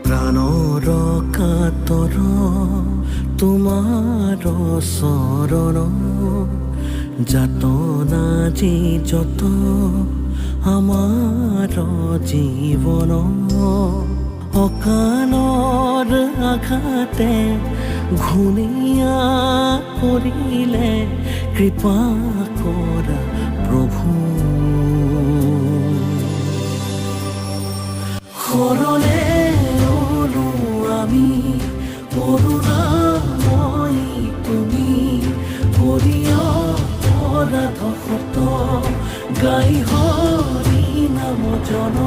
প্ৰাণৰ কাতৰ তোমাৰ চৰণ যাতনা যি যত আমাৰ জীৱন অকালৰ আঘাতে ঘূণীয়া কৰিলে কৃপা কৰা প্ৰভু শৰণে ওলো আমি কৰোণাময়ী তুমি হৰিয় অপৰাধ শত গাই হৰি নাম জন